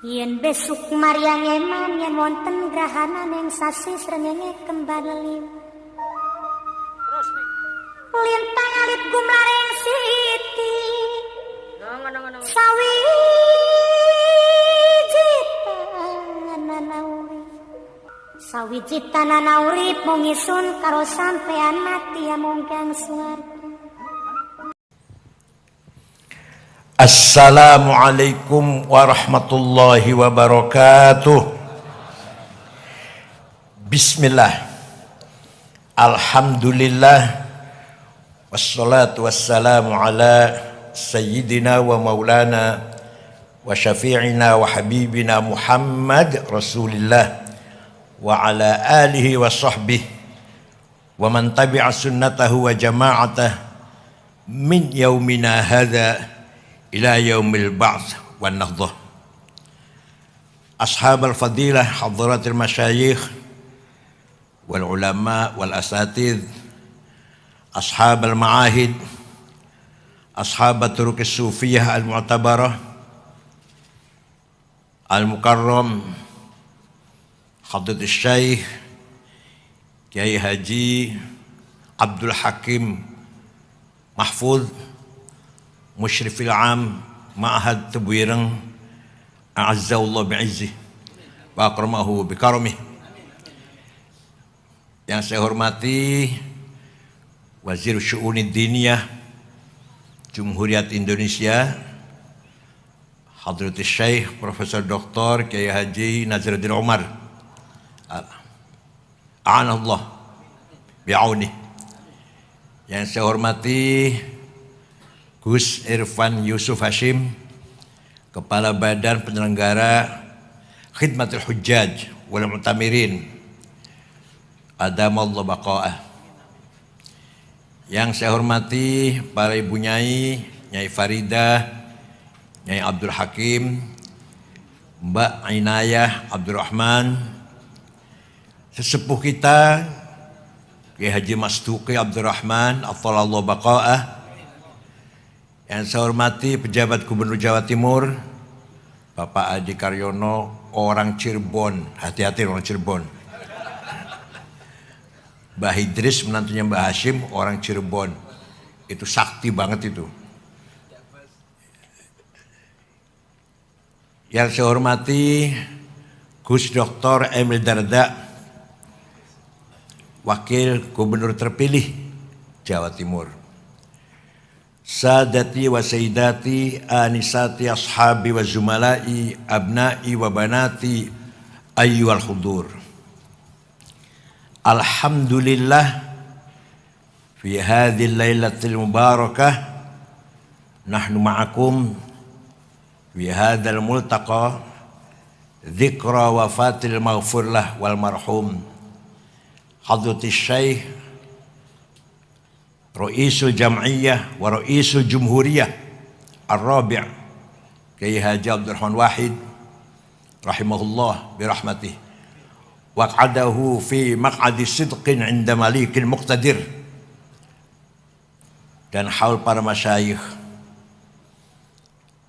Yen besuk Maryang eman yen wonten grahana ning sasi srengenge kembar liu. Terus nih. Lintang alit gumlareng siti. Ngono. Sawiji tanana urip mung isun karo sampean mati amung kang swarga. Assalamualaikum warahmatullahi wabarakatuh. Bismillah. Alhamdulillah. Wassalatu wassalamu ala sayyidina wa maulana wa syafi'ina wa habibina Muhammad Rasulillah wa ala alihi wa sahbihi wa man tabi'a sunnatahu wa jama'atah min yaumina hadha ila yaumil ba'ts wan nahdhah. Ashabal fadilah, hadratil masyayikh wal ulama wal asatidh, ashabal ma'ahid, ashabat turukis sufiyah al mu'tabarah al mukarram, hadratus syekh Kiai Haji Abdul Hakim Mahfuz, Musyrifil Am Ma'had Tebuireng, a'azzallahu bi'izzih wa akramahu bikaramih. Yang saya hormati Wazir Syu'unid Diniyah Jumhuriyat Indonesia Hadratus Syekh Profesor Dr. Kiai Haji Nazaruddin Umar, a'anallah bi'aunih. Yang saya hormati Gus Irfan Yusuf Hashim, Kepala Badan Penyelenggara Khidmatul Hujjaj wal Mu'tamirin, adamallahu baqa'ah. Yang saya hormati para ibu nyai, Nyai Faridah, Nyai Abdul Hakim, Mbak Inayah Abdurrahman, sesepuh kita Kiai Haji Mastuqi Abdurrahman, athalallahu baqa'ah. Yang saya hormati pejabat Gubernur Jawa Timur Bapak Adi Karyono, orang Cirebon, hati-hati orang Cirebon. Mbah Idris menantunya Mbah Hashim, orang Cirebon, itu sakti banget itu. Yang saya hormati Gus Dr. Emil Dardak, Wakil Gubernur terpilih Jawa Timur. Sadati wa sayyidati, anisati ashabi wa zumalai, abnai wa banati, ayyuhal hudur. Alhamdulillah fi hadhil lailatil mubarakah nahnu ma'akum fi hadzal multaqa dzikra wafatil maghfur lah wal marhum Hadratus Syekh Ra'isul Jam'iyah wa Ra'isul Jumhuriyah Ar-Rabi' Kiai Haji Abdurrahman Wahid rahimahullah birahmatih waq'adahu fi maq'adi sidqin 'inda malikin muqtadir. Dan haul para masyayikh,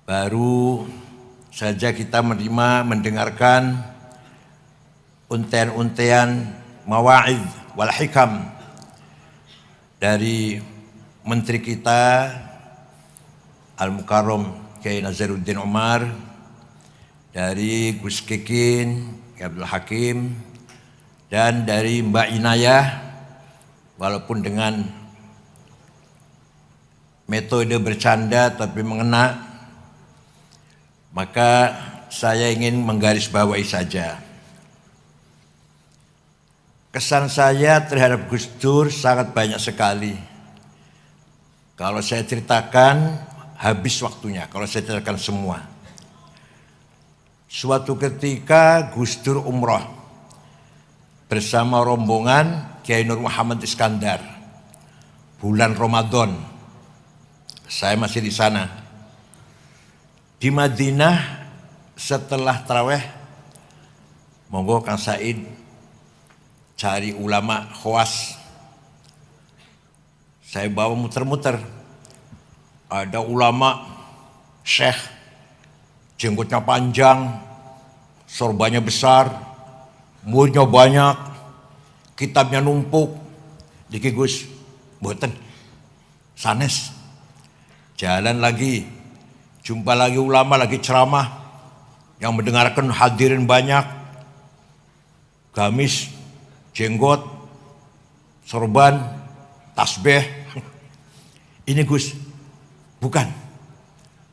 baru saja kita mendengarkan untean-untean mawa'idh wal hikam dari Menteri kita Al-Mukarram Kiai Nazaruddin Umar, dari Gus Kikin Kiai Abdul Hakim, dan dari Mbak Inayah, walaupun dengan metode bercanda tapi mengena, maka saya ingin menggarisbawahi saja. Kesan saya terhadap Gus Dur sangat banyak sekali. Kalau saya ceritakan habis waktunya, kalau saya ceritakan semua. Suatu ketika Gus Dur umroh bersama rombongan Kiai Nur Muhammad Iskandar, bulan Ramadan. Saya masih di sana. Di Madinah setelah taraweh, monggo Kang Said cari ulama khawas. Saya bawa muter-muter. Ada ulama syekh, jenggotnya panjang, sorbannya besar, muridnya banyak, kitabnya numpuk. Diki Gus, mboten sanes. Jalan lagi, jumpa lagi ulama lagi ceramah, yang mendengarkan hadirin banyak, gamis, jenggot, sorban, tasbih. Ini Gus, bukan.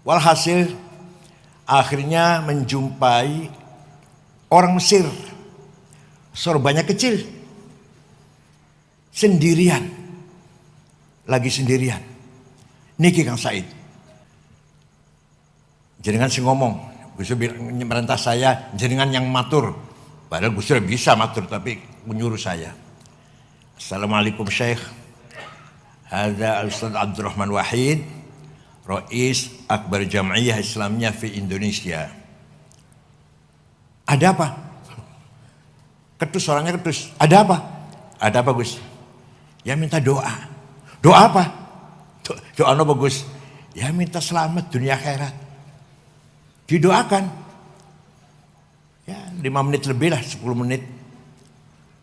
Walhasil akhirnya menjumpai orang Mesir, sorbannya kecil, sendirian, lagi sendirian. Niki Kang Said, jenengan sing ngomong, Gus Dur merintah saya, jenengan yang matur. Padahal Gus Dur bisa matur, tapi menyuruh saya. Assalamualaikum Syekh. Hadza Al-Ustaz Abdurrahman Wahid, Rais Akbar Jam'iyah Islamiyah fi Indonesia. Ada apa? Ketus, orangnya ketus. Ada apa? Ada apa Gus? Ya minta doa. Doa apa? Doa apa Gus? Ya minta selamat dunia akhirat. Didoakan. Ya 5 menit lebih lah, 10 menit.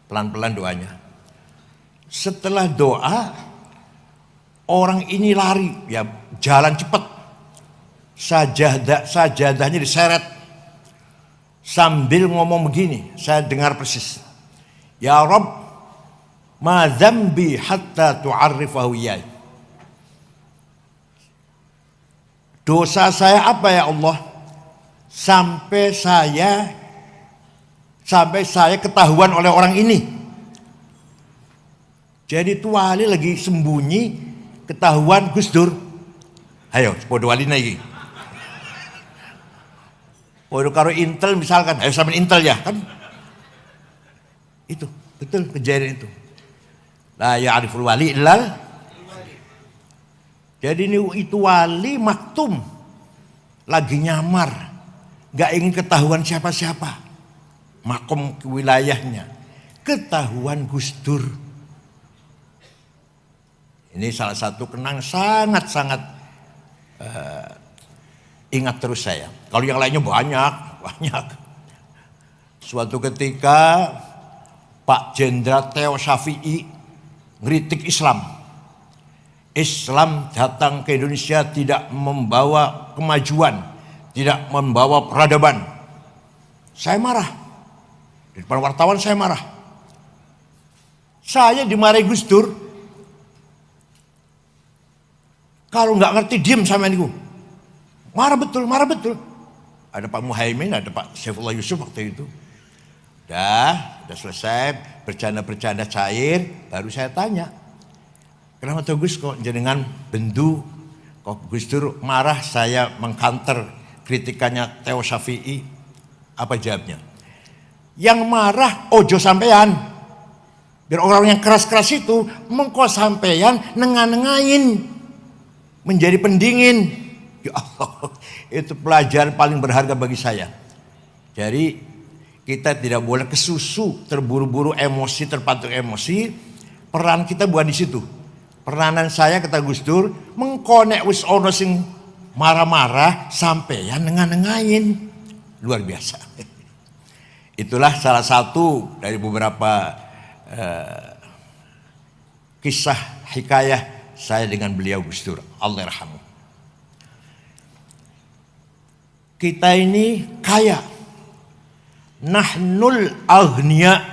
Pelan-pelan doanya. Setelah doa, orang ini lari, ya jalan cepat. Sajadahnya diseret. Sambil ngomong begini, saya dengar persis. Ya Rabb, ma dzambi hatta tu'arrifahu iyai. Dosa saya apa ya Allah? Sampai saya ketahuan oleh orang ini. Jadi itu wali lagi sembunyi, ketahuan Gus Dur. Ayo, podo wali lagi. Podo karo Intel misalkan, ayo sama Intel ya kan? Itu betul kejadian itu. La ya'riful wali illal. Jadi ini itu wali maktum, lagi nyamar, nggak ingin ketahuan siapa-siapa, makom wilayahnya, ketahuan Gus Dur. Ini salah satu kenang sangat-sangat ingat terus saya. Kalau yang lainnya banyak. Suatu ketika Pak Jenderal Theo Syafi'i ngeritik Islam. Islam datang ke Indonesia tidak membawa kemajuan, tidak membawa peradaban. Saya marah. Di depan wartawan saya marah. Saya dimarahi Gus Dur. Kalau nggak ngerti diem sama niku. Marah betul. Ada Pak Muhaimin, ada Pak Saifullah Yusuf waktu itu. Udah selesai bercanda-bercanda cair, baru saya tanya. Kenapa tuh Gus kok jenengan bendu? Kok Gus Dur marah saya mengkanter kritikannya Theo Syafi'i? Apa jawabnya? Yang marah ojo sampean. Biar orang yang keras-keras itu mengko sampean nengan-nengain. Menjadi pendingin. Ya Allah, itu pelajaran paling berharga bagi saya. Jadi kita tidak boleh kesusu, terburu-buru emosi, terpatuk emosi. Peran kita bukan di situ. Peranan saya kata Gus Dur, mengkonek wis ono sing marah-marah sampeyan nengan-nengain. Luar biasa. Itulah salah satu dari beberapa kisah hikayah saya dengan beliau Gus Dur, Allah yarhamu. Kita ini kaya. Nahnul aghnia.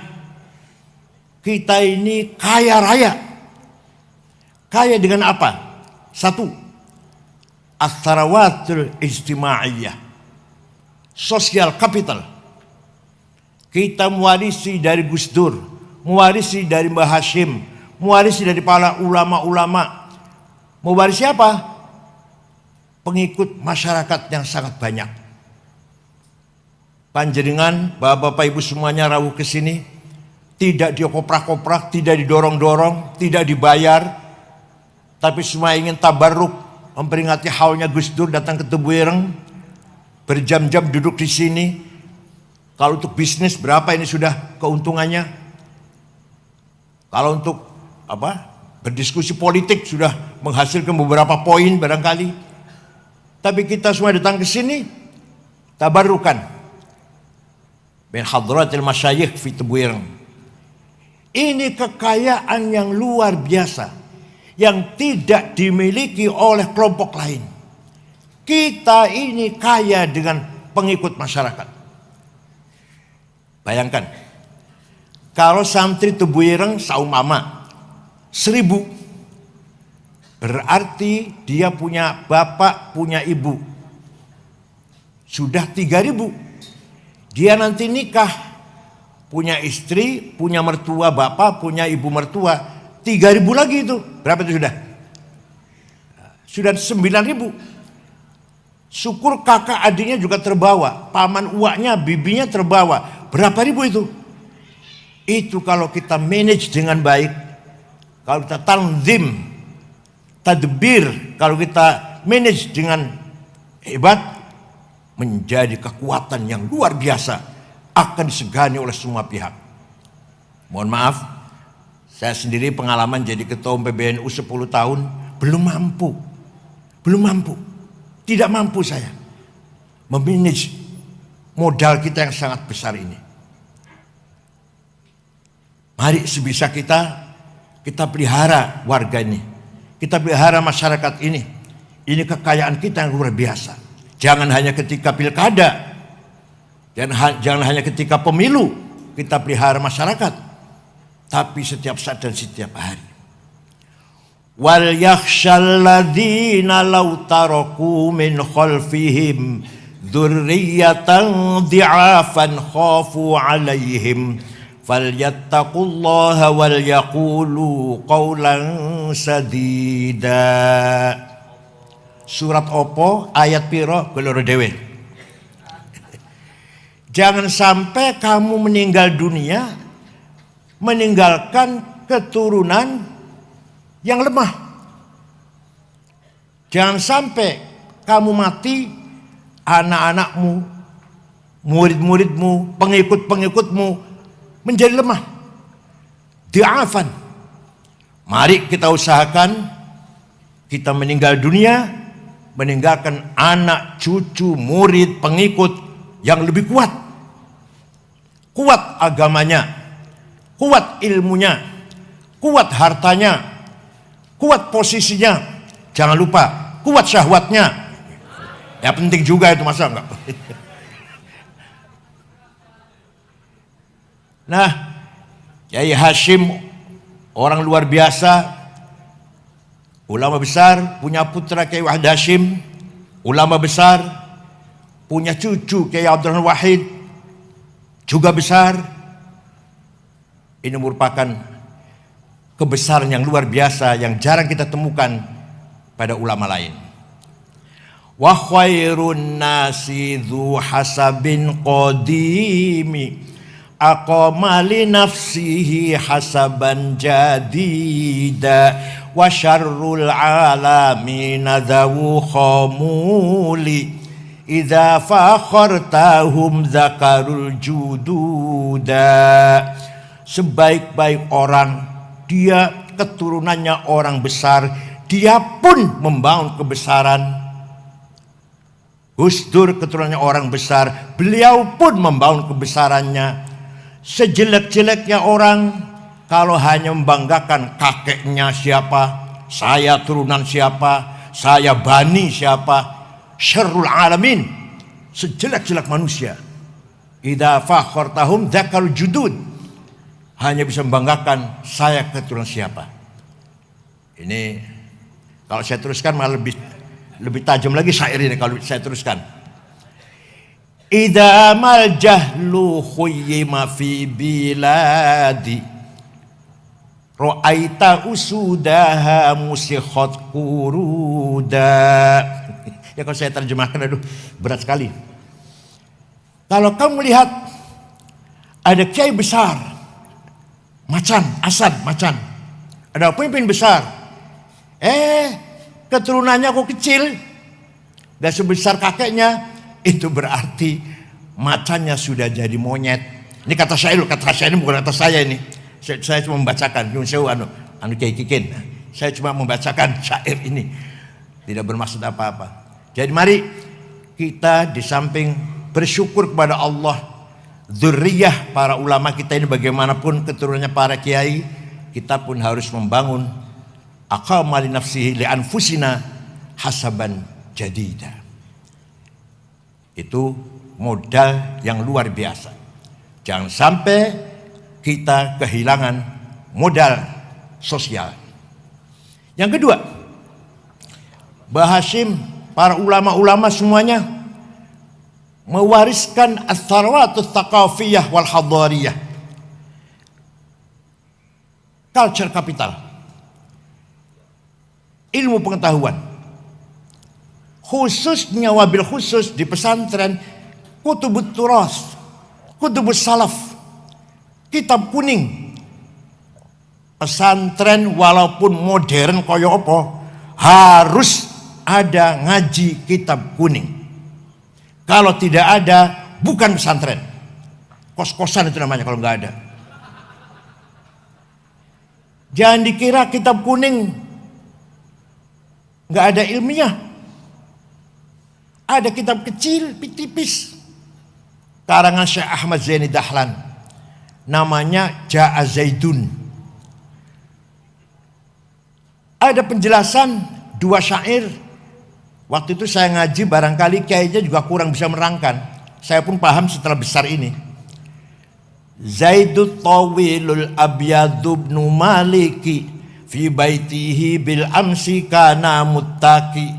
Kita ini kaya raya. Kaya dengan apa? Satu, as-sarawatul ijtimaiyah. Social capital. Kita mewarisi dari Gus Dur, mewarisi dari Mbah Hashim, mewarisi dari para ulama-ulama. Mewarisi apa? Pengikut masyarakat yang sangat banyak. Panjenengan, bapak-bapak ibu semuanya rawuh ke sini, tidak dioprak-oprak, tidak didorong-dorong, tidak dibayar, tapi semua ingin tabarruk, memperingati haulnya Gus Dur datang ke Tebu Ireng, berjam-jam duduk di sini. Kalau untuk bisnis berapa ini sudah keuntungannya? Kalau untuk berdiskusi politik sudah menghasilkan beberapa poin barangkali. Tapi kita semua datang ke sini tabarukan. min hadratil masyayikh fi Tebuireng. Ini kekayaan yang luar biasa yang tidak dimiliki oleh kelompok lain. Kita ini kaya dengan pengikut masyarakat. Bayangkan, kalau santri Tebuireng saumpama 1000, berarti dia punya bapak, punya ibu. Sudah 3000. Dia nanti nikah, punya istri, punya mertua bapak, punya ibu mertua. 3000 lagi itu. Berapa itu sudah? Sudah 9000. Syukur kakak adiknya juga terbawa. Paman uaknya, bibinya terbawa. Berapa ribu itu? Itu kalau kita manage dengan baik. Kalau kita tanzim, tadbir, kalau kita manage dengan hebat, menjadi kekuatan yang luar biasa, akan disegani oleh semua pihak. Mohon maaf, saya sendiri pengalaman jadi ketua PBNU 10 tahun, belum mampu, tidak mampu saya memanage modal kita yang sangat besar ini. Mari sebisa kita pelihara warga ini, kita pelihara masyarakat ini. Ini kekayaan kita yang luar biasa. Jangan hanya ketika pilkada, jangan hanya ketika pemilu kita pelihara masyarakat, tapi setiap saat dan setiap hari. Wal yakhshal ladzina law taraku min khalfihim dzurriyyatan dhi'afan khafu 'alaihim falyattaqullaha wal yaqulu qawlan sadida. Surat opo ayat piro keloro dewe. Jangan sampai kamu meninggal dunia meninggalkan keturunan yang lemah. Jangan sampai kamu mati, anak-anakmu, murid-muridmu, pengikut-pengikutmu menjadi lemah. Di'afan. Mari kita usahakan kita meninggal dunia meninggalkan anak, cucu, murid, pengikut yang lebih kuat. Kuat agamanya, kuat ilmunya, kuat hartanya, kuat posisinya. Jangan lupa, kuat syahwatnya. Ya penting juga itu, masa enggak? Nah, Kiai Hashim orang luar biasa, ulama besar, punya putra Kiai Wahid Hashim, ulama besar, punya cucu Kiai Abdurrahman Wahid, juga besar. Ini merupakan kebesaran yang luar biasa yang jarang kita temukan pada ulama lain. Wa khairun nasi dzu hasabin qadimi aqama li nafsihi hasaban jadida wa syarrul alamin dzawu khamuli idza fakhartahum zakarul jududa. Sebaik-baik orang, dia keturunannya orang besar, dia pun membangun kebesaran. Gus Dur keturunannya orang besar, beliau pun membangun kebesarannya. Sejelek-jeleknya orang, kalau hanya membanggakan kakeknya siapa, saya turunan siapa, saya bani siapa, syarrul alamin, sejelek-jelek manusia. Idza fakhartahum dzakarul judud, hanya bisa membanggakan saya keturunan siapa. Ini kalau saya teruskan malah lebih tajam lagi syair ini kalau saya teruskan. Idza mal jahlu khuyyima fi biladi ra'aita usudaha musikhat kuruda. Ya kalau saya terjemahkan, aduh berat sekali. Kalau kamu melihat ada kiai besar, Macan, Asad, Macan, ada pemimpin besar, keturunannya kok kecil, dan sebesar kakeknya, itu berarti macannya sudah jadi monyet. Ini kata saya ini bukan kata saya ini. Saya cuma membacakan. Anu Kiai Kikin. Saya cuma membacakan syair ini. Tidak bermaksud apa-apa. Jadi mari kita di samping bersyukur kepada Allah dzurriyyah para ulama kita ini bagaimanapun keturunannya para kiai, kita pun harus membangun aqama li nafsihi li anfusina hasaban jadida. Itu modal yang luar biasa. Jangan sampai kita kehilangan modal sosial. Yang kedua, Mbah Hashim, para ulama-ulama semuanya mewariskan as-sarwatut thaqafiyah wal hadariyah, culture capital, ilmu pengetahuan, khususnya wabil khusus di pesantren, kutubut turas, kutubus salaf, kitab kuning. Pesantren walaupun modern kaya apa, harus ada ngaji kitab kuning. Kalau tidak ada, bukan pesantren. Kos-kosan itu namanya kalau nggak ada. Jangan dikira kitab kuning nggak ada ilmiah. Ada kitab kecil, tipis. Karangan Syekh Ahmad Zaini Dahlan. Namanya Ja'a Zaidun. Ada penjelasan 2 syair. Waktu itu saya ngaji, barangkali kayaknya juga kurang bisa merangkan. Saya pun paham setelah besar ini. Zaidut tawilul abyadu ibnu maliki fi baitihi bil amsi kana muttaqi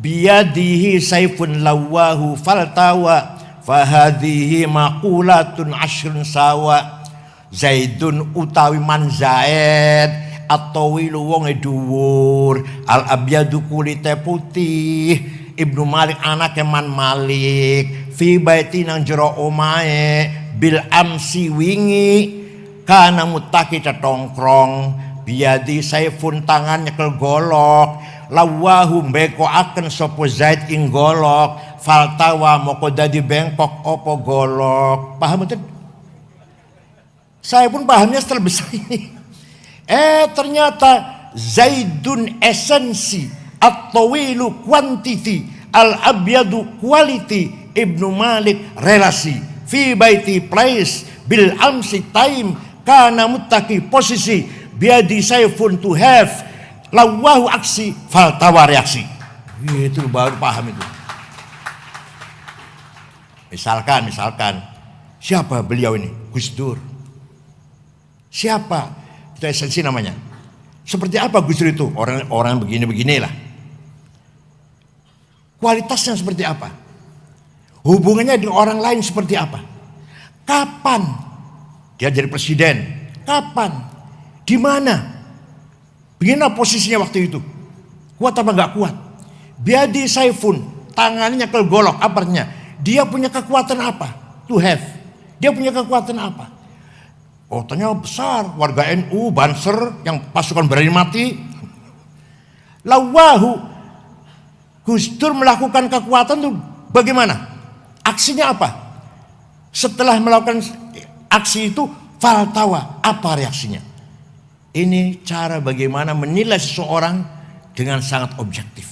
biyadihi saifun lawahu faltawa fahadhihi maqulatun ashrun sawa. Zaidun utawi man Zaid at-tawilu wong dhuwur, al-abyadu kulite putih, Ibnu Malik anake man Malik, fi baiti nang jero omahe, bil amsi wingi, kana mutaki tetongkrong, biadi saifun tangan nyekel golok, lawahu bekoaken sapa Zaid ing golok, faltawa moko dadi bengkok opo golok. Paham betul? Saya pun pahamnya setelah besar ini. Ternyata Zaidun esensi, at-tawilu quantity, al-abyadu quality, Ibnu Malik relasi, fi baiti place, bil amsi time, kana muttaqi posisi, biadi saifun to have, lawahu aksi, faltawa reaksi. Itu baru paham itu. Misalkan siapa beliau ini? Gus Dur. Siapa? Itu esensi namanya. Seperti apa Gus Dur itu? Orang begini-beginilah. Kualitasnya seperti apa? Hubungannya dengan orang lain seperti apa? Kapan dia jadi presiden? Kapan? Di mana? Bagaimana posisinya waktu itu? Kuat apa enggak kuat? Biadi saifun, tangannya ke golok, apa artinya? Dia punya kekuatan apa? To have. Dia punya kekuatan apa? Kotanya besar, warga NU, Banser, yang pasukan berani mati. Lawahu, Gus Dur melakukan kekuatan itu bagaimana? Aksinya apa? Setelah melakukan aksi itu, faltawa, apa reaksinya? Ini cara bagaimana menilai seseorang dengan sangat objektif.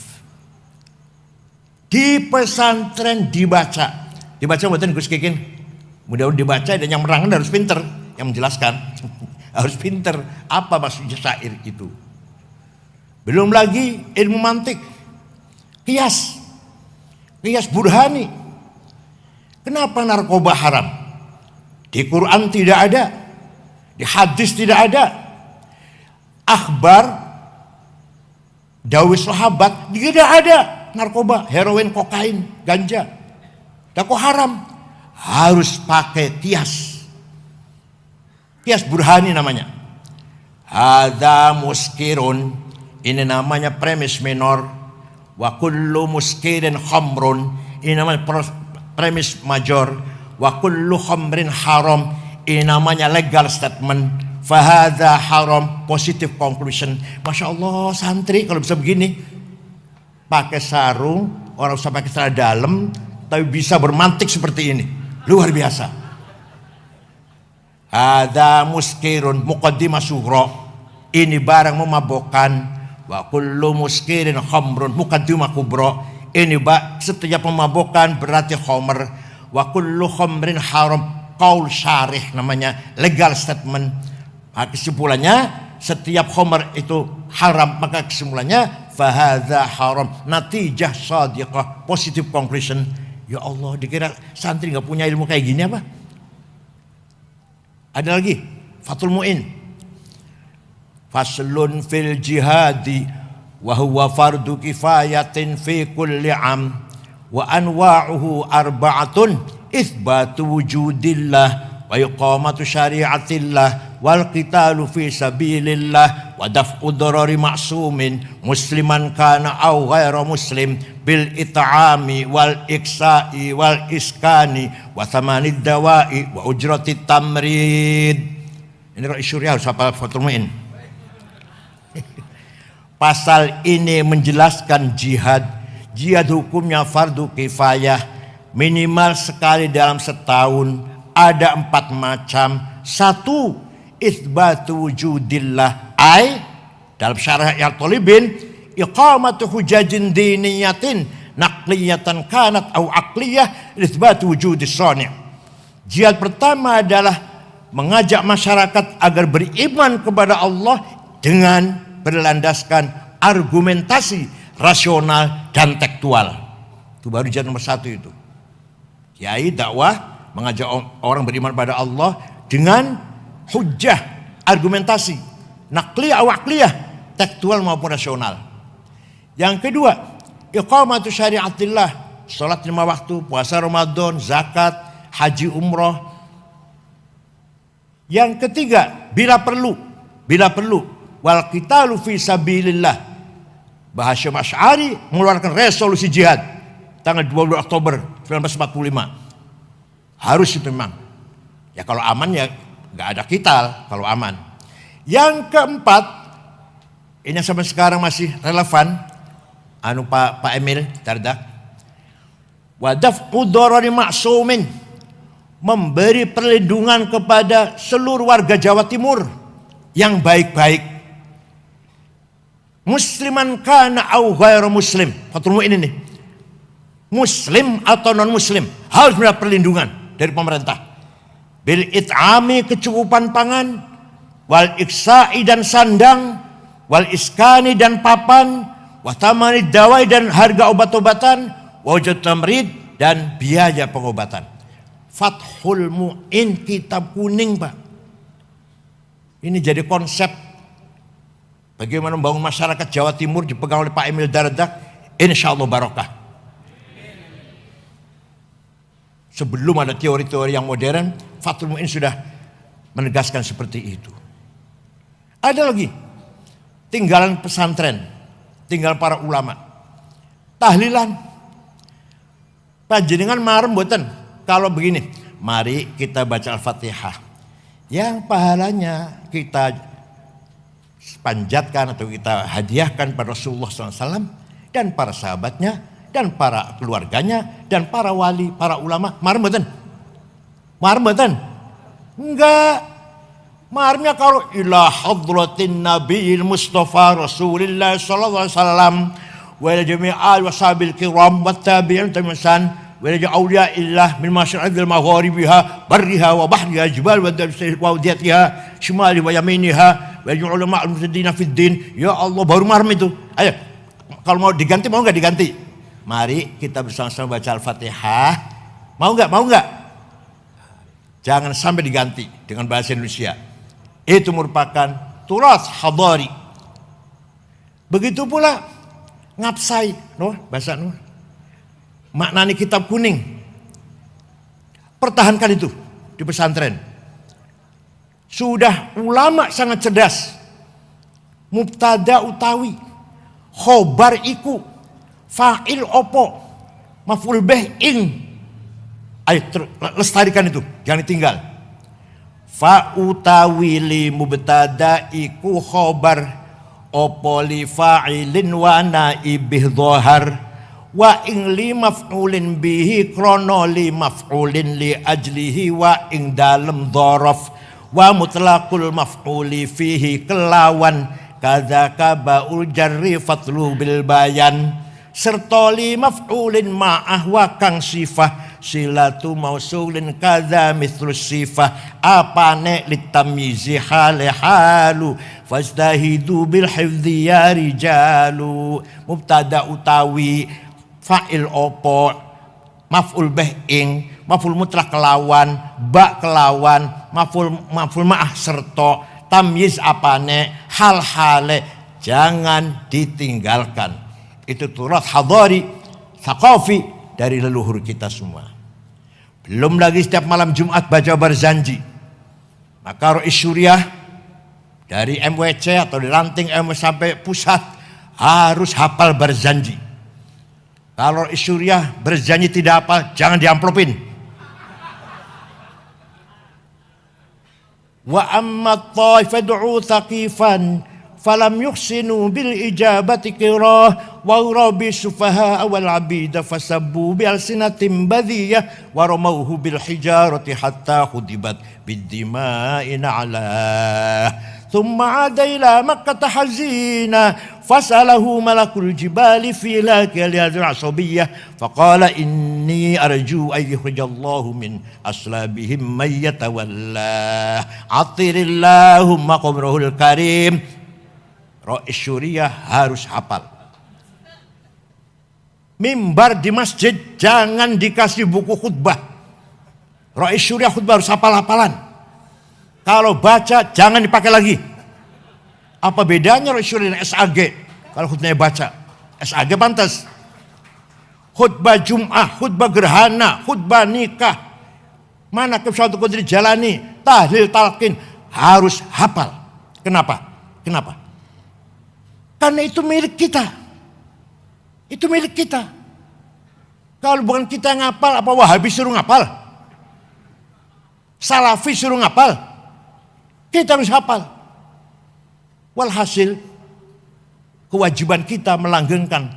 Di pesantren dibaca buatan Gus Kikin. Mudah-mudahan dibaca dan yang merangkan harus pinter. Yang menjelaskan harus pinter apa maksudnya syair itu. Belum lagi ilmu mantik, kias burhani. Kenapa narkoba haram? Di Quran tidak ada, di hadis tidak ada. Akhbar dawai sahabat tidak ada narkoba, heroin, kokain, ganja. Dan kok haram? Harus pakai kias burhani namanya. Hadza muskirun, ini namanya premis minor. Wa kullu muskirin khamrun, ini namanya premis major. Wa kullu khamrin haram, ini namanya legal statement. Fahadza haram, positive conclusion. Masya Allah, santri kalau bisa begini, pakai sarung, orang usah pakai celana dalam, tapi bisa bermantik seperti ini, luar biasa. Ada muskirun muqaddimah sughra, ini barang memabukkan. Wa kullu muskirin khamrun muqaddimah kubra, ini setiap memabukkan berarti khamr. Wa kullu khamrin haram, qaul syarih, namanya legal statement. Kesimpulannya setiap khamar itu haram, maka kesimpulannya fahadza haram, natijah shadiqah, positive conclusion. Ya Allah, dikira santri nggak punya ilmu kayak gini apa? Ada lagi Fathul Mu'in, faslun fil jihadi wa huwa fardu kifayatin fi kulli am wa anwa'uhu arba'atun itsbatu wujudillah wa iqamatu syari'atillah wal qitalu fi sabilillah wa daf'u darari ma'sumin musliman kana aw ghaira muslim bil it'ami wal iksa'i wal iskani wa thamanid dawa'i wa ujratit tamrid. Ini kalau isyuriah harus hafal Fathul Mu'in. Pasal ini menjelaskan jihad. Jihad hukumnya fardu kifayah, minimal sekali dalam setahun. Ada 4 macam. 1, itsbatu wujudillah, dalam syarah Al-Talibin, iqamatu hujajin diniyatin naqliyatan kanat au aqliyah itsbatu wujudis shani'. Jihad pertama adalah mengajak masyarakat agar beriman kepada Allah dengan berlandaskan argumentasi rasional dan tekstual. Itu baru jihad nomor 1 itu. Kiai dakwah mengajak orang beriman pada Allah dengan hujjah, argumentasi, naqliyah atau aqliyah, tekstual maupun rasional. Yang kedua, iqamatu syari'atillah, salat 5 waktu, puasa Ramadan, zakat, haji umroh. Yang ketiga, bila perlu wal qitalu fi sabilillah. Bahasa Asy'ari mengeluarkan resolusi jihad tanggal 22 Oktober 1945. Harus itu memang. Ya kalau aman ya nggak ada qital kalau aman. Yang keempat, ini sampai sekarang masih relevan, Pak Emil Dardak. Wa daf'u darari ma'sumin, memberi perlindungan kepada seluruh warga Jawa Timur yang baik-baik. Musliman kana au ghairu muslim. Fathul Mu'in ini. Muslim atau non muslim harus mendapat perlindungan dari pemerintah. Bil it'ami, kecukupan pangan, wal iksa'i dan sandang, wal iskani dan papan, wa thamani dawai dan harga obat-obatan, wa wajud tamrid dan biaya pengobatan. Fathul Mu'in, kitab kuning Pak. Ini jadi konsep bagaimana membangun masyarakat Jawa Timur dipegang oleh Pak Emil Dardak. Insyaallah barokah. Sebelum ada teori-teori yang modern, Fathul Mu'in sudah menegaskan seperti itu. Ada lagi tinggalan pesantren, tinggal para ulama. Tahlilan. Panjenengan marem mboten kalau begini, mari kita baca Al-Fatihah. Yang pahalanya kita panjatkan atau kita hadiahkan pada Rasulullah SAW dan para sahabatnya dan para keluarganya dan para wali, para ulama. Marem mboten? Marem mboten? Enggak. Maremnya kalau ila hadratin nabiyil mustafa Rasulillah sallallahu alaihi wasallam wa ila jami'al washabil kiram wat tabi'in tamisan wa ila awliya illah min masyariqil magharibiha barriha wa bahriha jibal wa wadiyatiha shimali wa yaminiha wa ulama al-mufsidina fid din. Ya Allah, baru marem itu. Ayo, kalau mau diganti mau enggak diganti? Mari kita bersama-sama baca Al-Fatihah. Mau enggak? Mau enggak? Jangan sampai diganti dengan bahasa Indonesia. Itu merupakan turas hadari. Begitu pula ngapsai, bahasa maknani kitab kuning. Pertahankan itu di pesantren. Sudah ulama sangat cerdas. Mubtada utawi, khobar iku, fa'il opo, maf'ul bih ing. Ayo lestarikan itu, jangan ditinggal. Fa utawi li mubtada iku khobar opo li fa'ilin wa naibih dhahar wa ing li maf'ulin bihi krono li maf'ulin li ajlihi wa ing dalem dhorof wa mutlaqul maf'uli fihi kelawan kadzaka ba'ul jarri fatlu bil bayan serta li maf'ulin ma'ah wa kang sifah silatu mausulin kadza mithlus sifah apane litamyizi hale halu fazdahidu bil hifdzi ya rijalu. Mubtada utawi fa'il opo maf'ul bih ing maf'ul mutlaq kelawan ba kelawan maf'ul ma'ah serta tamyiz apane hal hale jangan ditinggalkan. Itu turas hadari thaqafi dari leluhur kita semua. Belum lagi setiap malam Jumat baca Barzanji. Maka Rois Syuriah dari MWC atau di ranting sampai pusat harus hafal Barzanji. Kalau Rois Syuriah berjanji tidak hafal, jangan diamplopin. Wa amma taifad'u thaqifan falam yuhsinu bil ijabati qirah wa rabi sufaha wal abida fasabbu bi alsinatin badiyah wa ramawhu bil hijarati hatta khudibat bid dima'i na'la thumma ada ila makkah hazina fasalahu malakul jibali fi lakal asabiyah faqala inni arju ay yukhrijallahu min aslabihim may yatawalla atirillahumma qabrahul karim. Rois Syuriah harus hafal. Mimbar di masjid jangan dikasih buku khutbah. Rois Syuriah khutbah harus hafal-hafalan. Kalau baca jangan dipakai lagi. Apa bedanya Rois Syuriah dengan SAG? Kalau khutbahnya baca, SAG pantas. Khutbah Jum'ah, khutbah gerhana, khutbah nikah. Mana suatu qadri jalani, tahlil talqin harus hafal. Kenapa? Karena itu milik kita. Itu milik kita. Kalau bukan kita yang ngapal, apa Wahabi suruh ngapal? Salafi suruh ngapal? Kita harus hafal. Walhasil, kewajiban kita melanggengkan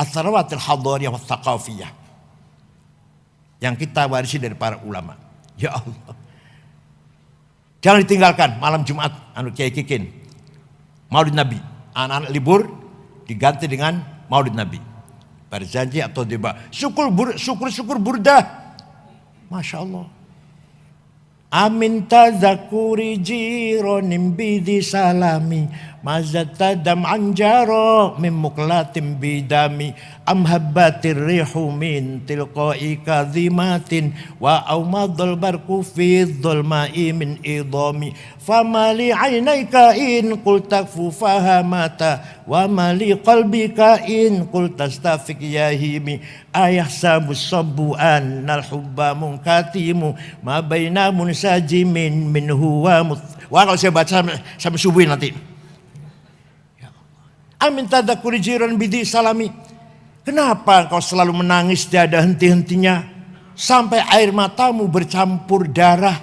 as-sarawatil hadariyah wa thaqafiyah yang kita warisi dari para ulama. Ya Allah. Jangan ditinggalkan malam Jumat Kiai Kikin. Maulid Nabi. Anak-anak libur diganti dengan Maulid Nabi. Barzanji atau deba. Syukur burdah. Masya Allah. Amin tazakuri jironim bidi salami mazatadam anjaro min muklatim bidami am habbatir rihu min tilqai kadhimatin wa aumadul barku fi dhulma'i min idami famali aynayka in qul takfu fahamata wa mali qalbika in qul tastafik yahimi ayahsabu sabbu annal hubba munkatimu ma baina munsajimin min huwa wah kalau saya baca sampai subuh nanti. Amin tadakuri jiran bidi salami. Kenapa kau selalu menangis tiada henti-hentinya sampai air matamu bercampur darah?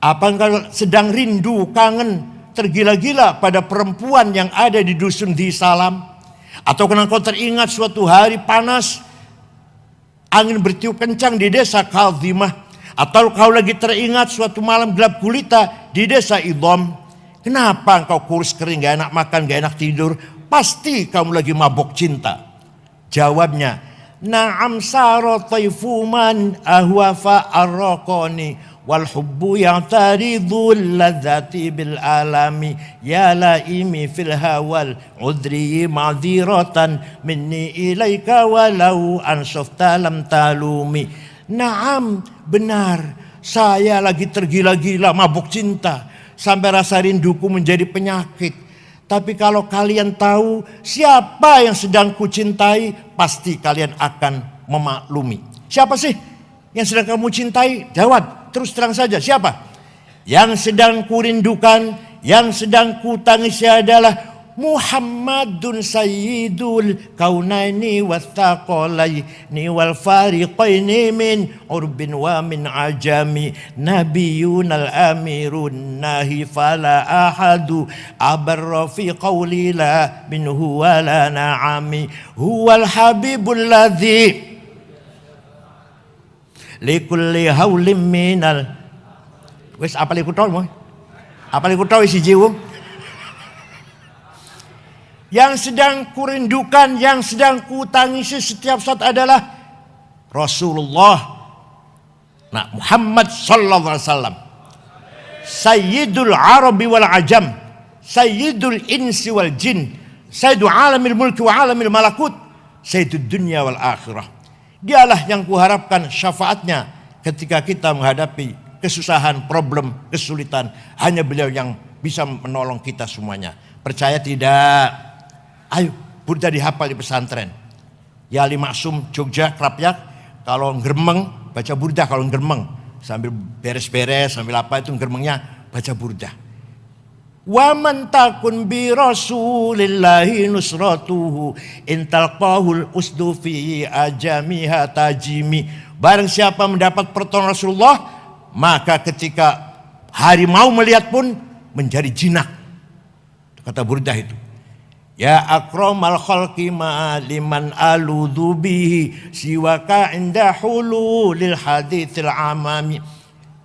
Apa engkau sedang rindu, kangen, tergila-gila pada perempuan yang ada di dusun di Salam? Atau karena kau teringat suatu hari panas, angin bertiup kencang di desa Kadhimah? Atau kau lagi teringat suatu malam gelap gulita di desa Idham? Kenapa engkau kurus kering, gak enak makan, gak enak tidur? Pasti kamu lagi mabok cinta. Jawabnya, na'am saro taifuman ahwafa arraqani wal hubbu ya'taridul ladzati bil alami ya laimi fil hawal udri ma'dziratan minni ilaika walau ansafta lam talumi. Na'am, benar, saya lagi tergila-gila mabuk cinta sampai rasa rinduku menjadi penyakit. Tapi kalau kalian tahu siapa yang sedang kucintai, pasti kalian akan memaklumi. Siapa sih yang sedang kamu cintai? Jawab, terus terang saja. Siapa? Yang sedang kurindukan, yang sedang kutangisi adalah Muhammadun sayyidul kaunaini wathaqalaini wal fariqaini min urbin wa min ajami nabiyunal amirun nahi fala ahadu abarra fi qawli la minhu wala na'ami huwal habibul ladzi likulli haulim minal wis apa liku tau mo apa liku tau isi jiwa. Yang sedang kurindukan, yang sedang kutangisi setiap saat adalah Rasulullah, nah Muhammad sallallahu alaihi wasallam, Sayyidul Arabi wal Ajam, Sayyidul Insi wal Jin, Sayyidul Alamil Mulki wa Alamil Malakut, Sayyidul Dunya wal Akhirah. Dialah yang kuharapkan syafaatnya ketika kita menghadapi kesusahan, problem, kesulitan. Hanya beliau yang bisa menolong kita semuanya. Percaya tidak? Ayo, burda dihafal di pesantren. Ya Ali Maksum, Jogja, Krapyak. Kalau ngeremeng, baca burda kalau ngeremeng. Sambil beres-beres, sambil apa itu ngeremengnya, baca burda. Wa man takun bi rasulillahi nusratuhu intalqahul usdu fi ajamiha tajimi. Barang siapa mendapat pertolongan Rasulullah, maka ketika harimau melihat pun menjadi jinak. Kata burda itu. Ya akramal khalqi ma liman aludhu bihi siwaka inda hululil hadithil amami.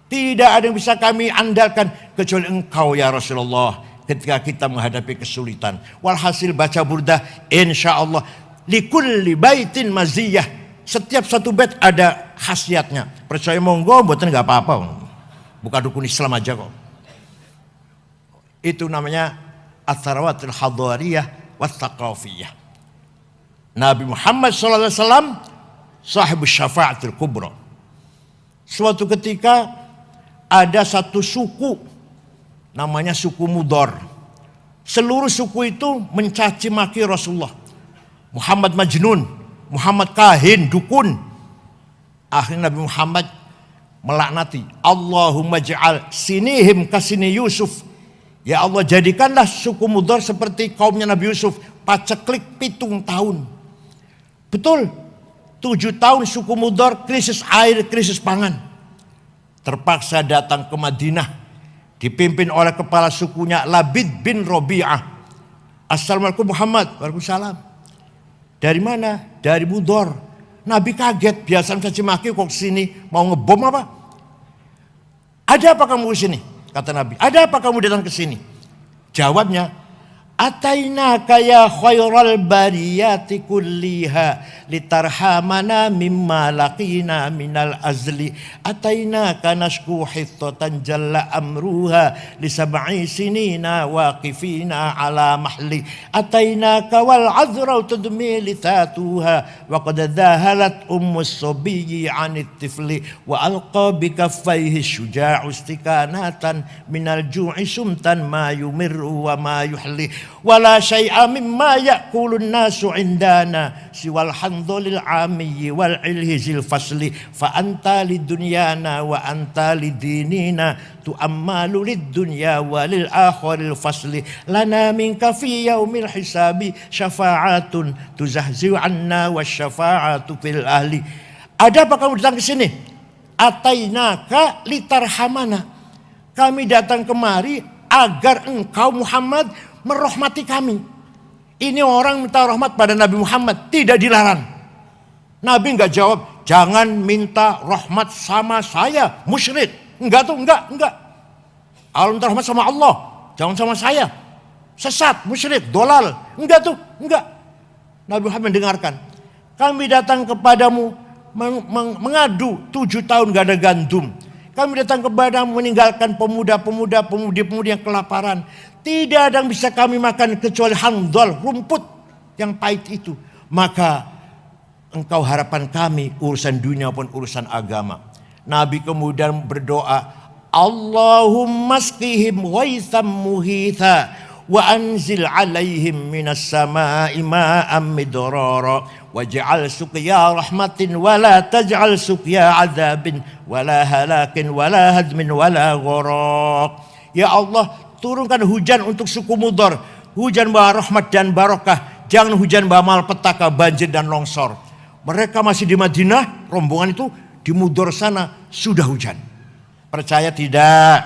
Tidak ada yang bisa kami andalkan kecuali engkau ya Rasulullah ketika kita menghadapi kesulitan. Walhasil baca burda, insya Allah likulli baitin maziyah. Setiap satu bait ada khasiatnya. Percaya monggo, buatan nggak apa-apa. Bukan dukun Islam aja kok. Itu namanya atharawatul hadariyah wathaqafiyah. Nabi Muhammad SAW sahibus syafa'atul kubra. Suatu ketika ada satu suku namanya suku Mudor. Seluruh suku itu mencaci maki Rasulullah. Muhammad Majnun, Muhammad kahin, dukun. Akhirnya Nabi Muhammad melaknati, Allahumma ja'al sinihim kasini Yusuf. Ya Allah, jadikanlah suku Mudor seperti kaumnya Nabi Yusuf, paceklik 7 tahun. Betul, 7 tahun suku Mudor krisis air, krisis pangan. Terpaksa datang ke Madinah, dipimpin oleh kepala sukunya Labid bin Robi'ah. Assalamualaikum Muhammad. Waalaikumsalam. Dari mana? Dari Mudor. Nabi kaget, biasa caci maki kok kesini mau ngebom apa? Ada apa kamu ke sini? Kata Nabi, ada apa kamu datang ke sini? Jawabnya, atainaka ya khairal bariyati kulliha litarhamana mimma laqina minal azli. Atainaka nashku hittatan jalla amruha li sab'i sinina waqifina ala mahli. Atainaka wal azra tudmi lithatuha wa qad dhahalat ummus sabiyyi anit tifli wa alqa bi kaffaihi syuja'u istikanatan minal ju'i sumtan ma yumirru wa ma yuhli. Wala syai'a mimma ya'kulun nasu indana siwal handolil amiyyi wal ilhizil fasli fa anta lidunyana wa anta lidinina tu'ammalu lidunya walil akhiril fasli lana minka fi yaumil hisabi syafa'atun tuzahzi'u anna wasyafa'atu fil ahli. Ada apa kamu datang ke sini? Atainaka litarhamana. Kami datang kemari agar engkau Muhammad merahmati kami. Ini orang minta rahmat pada Nabi Muhammad, tidak dilarang. Nabi enggak jawab, jangan minta rahmat sama saya, musyrik. Enggak tuh, enggak. Kalau minta rahmat sama Allah, jangan sama saya. Sesat, musyrik, dolal. Enggak tuh, enggak. Nabi Muhammad mendengarkan. Kami datang kepadamu mengadu 7 tahun gak ada gandum. Kami datang kepadamu meninggalkan pemudi-pemudi yang kelaparan. Tidak ada yang bisa kami makan kecuali handol, rumput yang pahit itu. Maka engkau harapan kami urusan dunia pun urusan agama. Nabi kemudian berdoa, Allahumma asqihim ghaitham muhitha wa anzil alaihim minas sama'i ma'am midrara waj'al suqya rahmatin wala taj'al suqya azabin wala halakin wala hadmin wala gharaq. Ya Allah, turunkan hujan untuk suku Mudor, hujan bawa rahmat dan barokah, jangan hujan bawa malapetaka, banjir dan longsor. Mereka masih di Madinah, rombongan itu di Mudor sana sudah hujan. Percaya tidak?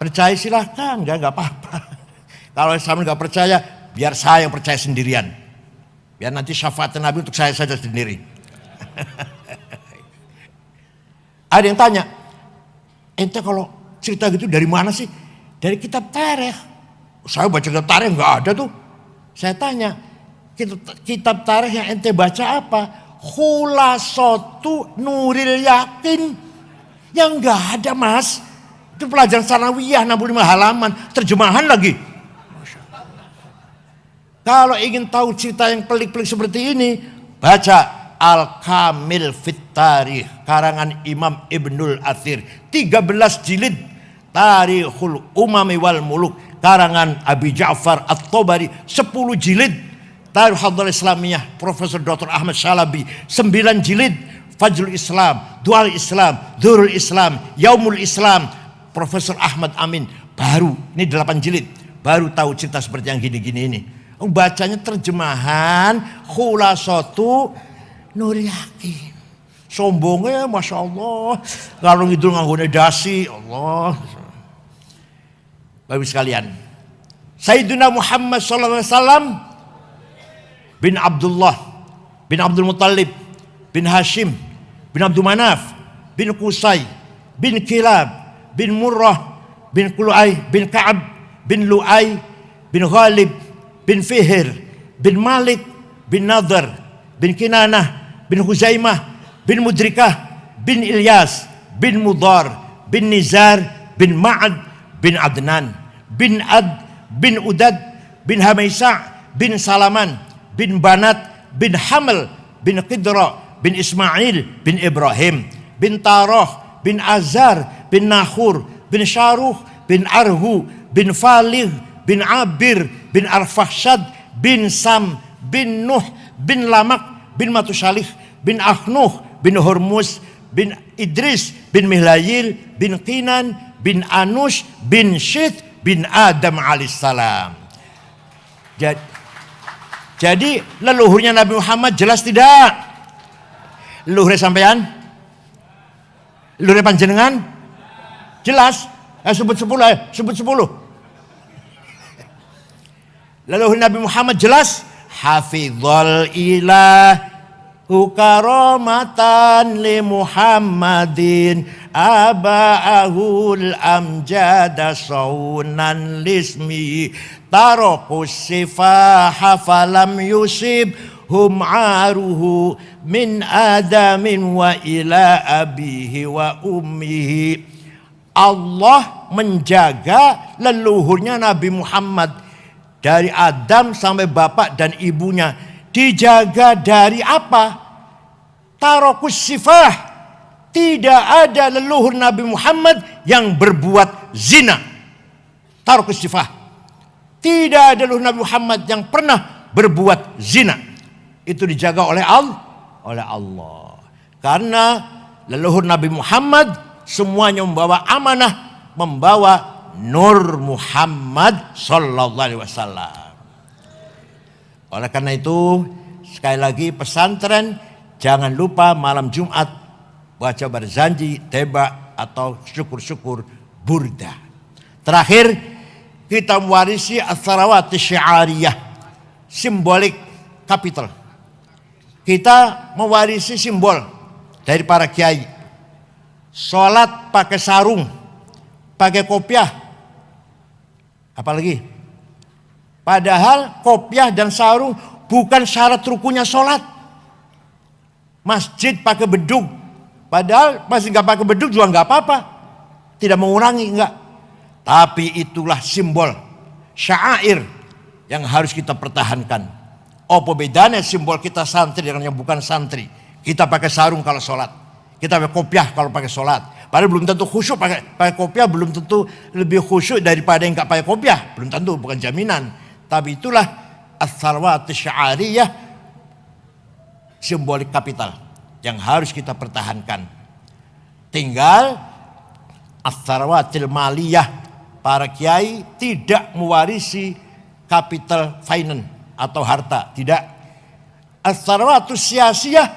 Percaya silahkan, enggak apa-apa. Kalau sama enggak percaya, biar saya yang percaya sendirian. Biar nanti syafaat Nabi untuk saya saja sendiri. Ada yang tanya, ente kalau cerita gitu dari mana sih? Dari kitab tarikh. Saya baca kitab tarikh enggak ada tuh. Saya tanya, kitab tarikh yang ente baca apa? Khulasatu Nuril Yakin. Yang enggak ada mas. Itu pelajaran sanawiyah 65 halaman. Terjemahan lagi. Kalau ingin tahu cerita yang pelik-pelik seperti ini, baca Al-Kamil Fit Tarikh karangan Imam Ibnul Athir, 13 jilid. Tarikhul Umami wal Muluk karangan Abi Ja'far At-Tabari, 10 jilid. Tarikh Hadral Islamiyah Profesor Dr. Ahmad Shalabi, 9 jilid. Fajrul Islam, Dual Islam, Durul Islam, Yaumul Islam Profesor Ahmad Amin. Baru ini 8 jilid. Baru tahu cerita seperti yang gini-gini ini. Bacanya terjemahan Khulasatu Nuril Yakin. Sombongnya Masya Allah. Kalau ngidul nganggone dasi. Allah. Bapak sekalian. Sayyidina Muhammad SAW bin Abdullah bin Abdul Muttalib bin Hashim bin Abdul Manaf bin Qusay bin Kilab bin Murrah bin Qulu'ay bin Ka'ab bin Lu'ay bin Ghalib bin Fihr bin Malik bin Nadhr bin Kinanah bin Huzaimah bin Mudrikah bin Ilyas bin Mudar bin Nizar bin Ma'ad bin Adnan bin Ad bin Udad bin Hamaisa bin Salaman bin Banat bin Hamel bin Qidra bin Ismail bin Ibrahim bin Tarah bin Azar bin Nahur bin Syaruh bin Arhu bin Falih bin Abir bin Arfahshad bin Sam bin Nuh bin Lamak bin Matusalih bin Akhnuh bin Hormuz bin Idris bin Mihlayil bin Qinan bin Anush bin Syith bin Adam alaihissalam. Jadi leluhurnya Nabi Muhammad jelas tidak? Leluhurnya sampean? Leluhurnya panjenengan? Jelas? Sebut 10, sebut 10. Leluhur Nabi Muhammad jelas. Hafizul ilahu karamatan li Muhammadin aba'ahul amjada saunan lismi tarakus sifaha falam yusib hum aruhu min adamin wa ila abihi wa ummihi. Allah menjaga leluhurnya Nabi Muhammad dari Adam sampai bapak dan ibunya. Dijaga dari apa? Tarakus sifah. Tidak ada leluhur Nabi Muhammad yang berbuat zina. Tarakus sifah. Tidak ada leluhur Nabi Muhammad yang pernah berbuat zina. Itu dijaga oleh Allah. Karena leluhur Nabi Muhammad semuanya membawa amanah, membawa Nur Muhammad sallallahu alaihi wasallam. Oleh karena itu, sekali lagi pesantren jangan lupa malam Jumat baca berzanji, teba atau syukur-syukur burda. Terakhir, kita mewarisi as-salawat syiariyah, simbolik kapital. Kita mewarisi simbol dari para kiai. Sholat pakai sarung, pakai kopiah. Apalagi? Padahal kopiah dan sarung bukan syarat rukunya sholat. Masjid pakai bedug. Padahal masih nggak pakai bedug juga nggak apa-apa. Tidak mengurangi, enggak. Tapi itulah simbol syair yang harus kita pertahankan. Apa bedanya simbol kita santri dengan yang bukan santri? Kita pakai sarung kalau sholat. Kita pakai kopiah kalau pakai sholat. Padahal belum tentu khusyuk pakai kopiah, belum tentu lebih khusyuk daripada yang nggak pakai kopiah. Belum tentu, bukan jaminan. Tapi itulah as-salawat syiariyah, simbolik kapital yang harus kita pertahankan. Tinggal as-salawatil maliyah, para kiai tidak mewarisi capital finance atau harta, tidak. As-salawatus siyasiyah,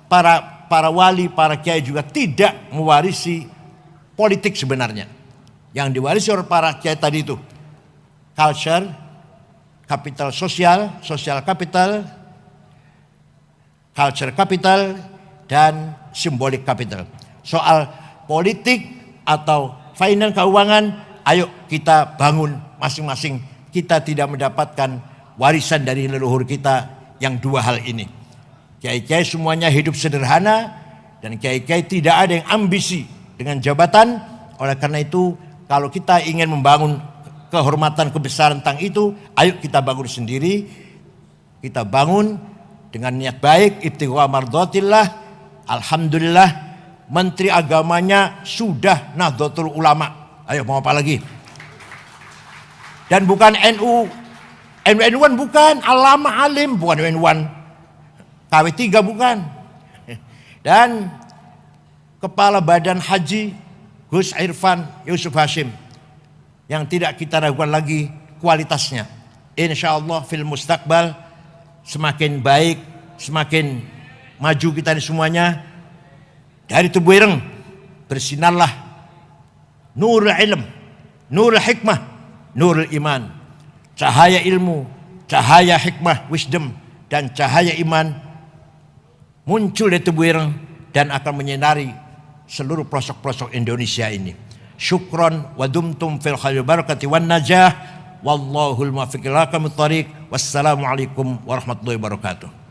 para wali, para kiai juga tidak mewarisi politik sebenarnya. Yang diwarisi oleh para kiai tadi itu culture, capital sosial, social capital, culture capital, dan symbolic capital. Soal politik atau finance, keuangan, ayo kita bangun masing-masing. Kita tidak mendapatkan warisan dari leluhur kita yang dua hal ini. Kiai-kiai semuanya hidup sederhana dan kiai-kiai tidak ada yang ambisi dengan jabatan. Oleh karena itu, kalau kita ingin membangun kehormatan kebesaran tentang itu, ayo kita bangun sendiri. Kita bangun dengan niat baik, ibtigha mardhatillah. Alhamdulillah, menteri agamanya sudah Nahdlatul Ulama. Ayo mau apa lagi? Dan bukan NU-an bukan, Alama Alim bukan NU-an. KW3 bukan. Dan Kepala Badan Haji Gus Irfan Yusuf Hashim yang tidak kita ragukan lagi kualitasnya. Insya Allah fil mustaqbal semakin baik, semakin maju kita ini semuanya. Dari tubuh ireng bersinarlah nurul ilm, nurul hikmah, nurul iman. Cahaya ilmu, cahaya hikmah, wisdom, dan cahaya iman muncul di tubuh ireng dan akan menyinari seluruh pelosok-pelosok Indonesia ini. Syukron wa dumtum fil khairi barakati wan najah. Wallahul muwaffiq ila aqwamit thoriq. Wassalamualaikum warahmatullahi wabarakatuh.